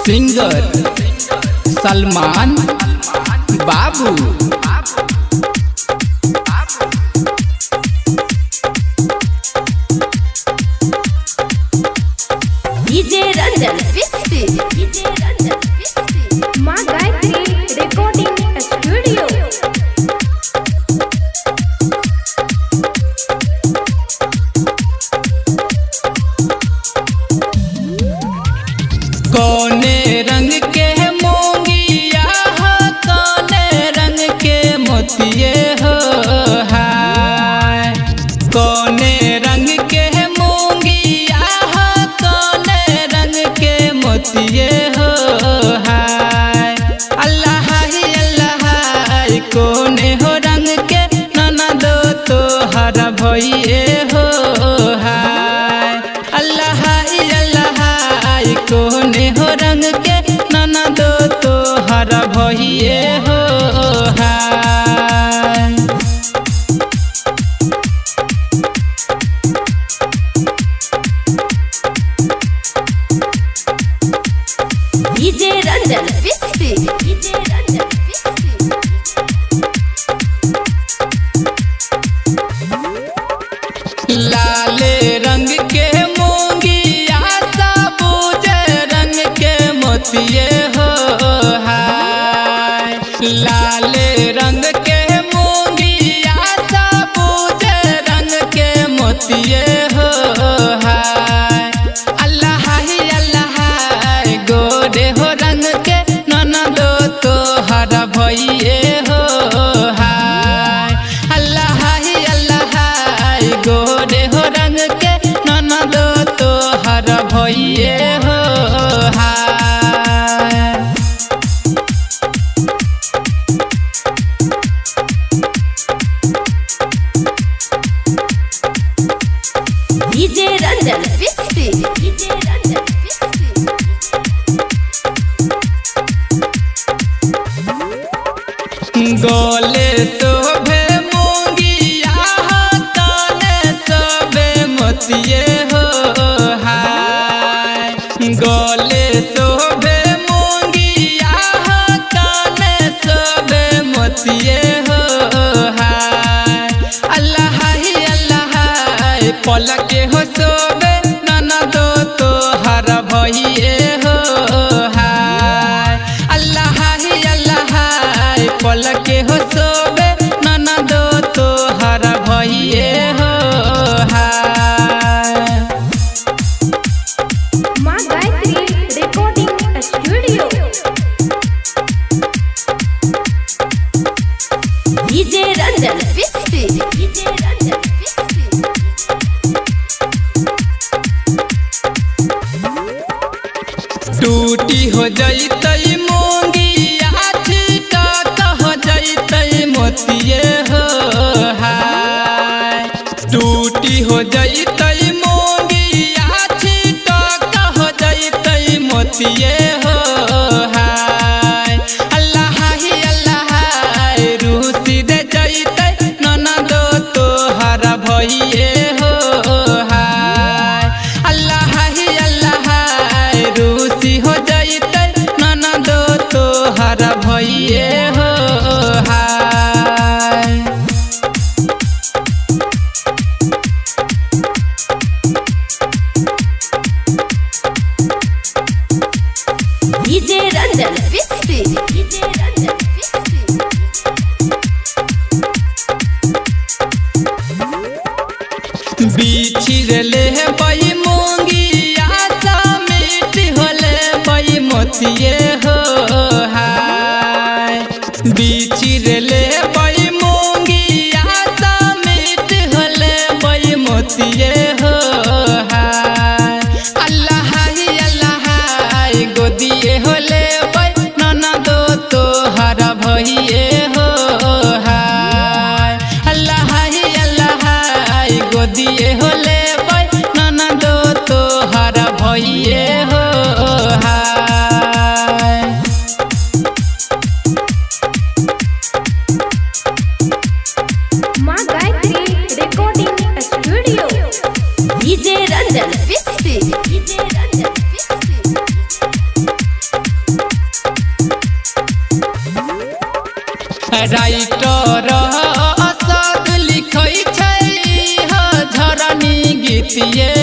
Singer Salman बाबू। DJ Ranjan पिस्ती, माँ Gayatri recording studio. कौने रंग के मोंगिया हो, कौने रंग के मोतिये हो हाय। कौने रंग के मोंगिया हो, कौने रंग के मोतिये हो हाय। अल्लाह ही अल्लाह कौने हो रंग के ननद तो हर भइए हो हाय। अल्लाह ही अल्लाह कौने हो रंग के ननद तो हर भइए हो हाय। डीजे रंजन पिस्ती, लाल रंग के मोंगिया सबूज रंग के मोतिये हो हाय। लाल रंग के मोंगिया सबूज रंग के मोतिये हो हाय। अल्लाह ही अल्लाह गोरे हो रंग के ननद तो हर भइए हो हाय। अल्लाह ही अल्लाह गोरे हो रंग के ननद तो हर भइए हो हाय। डीजे रंजन पिस्ती, गोले शोभे मोंगिया काने शोभे मोतिये हो हाय। गोले शोभे मोंगिया काने शोभे मोतिये हो हाय। अल्लाह ही अल्लाह पलके हो शोभे ननद तो हर भइए हो हाय। अल्लाह ही अल्लाह पलके हो शोभे ननद तो हर भइए हो हाय। माँ Gayatri recording studio. DJ Ranjan पिस्ती, टूटी हो जैतई मोंगिया छिटक हो जैतई मोतिये हो हाय। टूटी हो जैतई मोंगिया छिटक हो जैतई मोतिये हो हाय। अल्लाह ही अल्लाह रूसी दे जैतई ननद तो हर भइए हो हाय। अल्लाह ही अल्लाह रूसी हो जैतै ननद तो हर भइए हो हाय। डीजे रंजन पिस्ती, बिछिर ले बई मोंगिया समीट होले बई मोतिये हो हाय। बिछिर ले बई मोंगिया समीट होले बई मोतिये हो हाय। अल्लाह ही अल्लाह गोदिए होले बई ननद तो हर भइए हो हाय। अल्लाह ही अल्लाह गोदिए होले बई ननद तो हर भइए हो हाय। पिए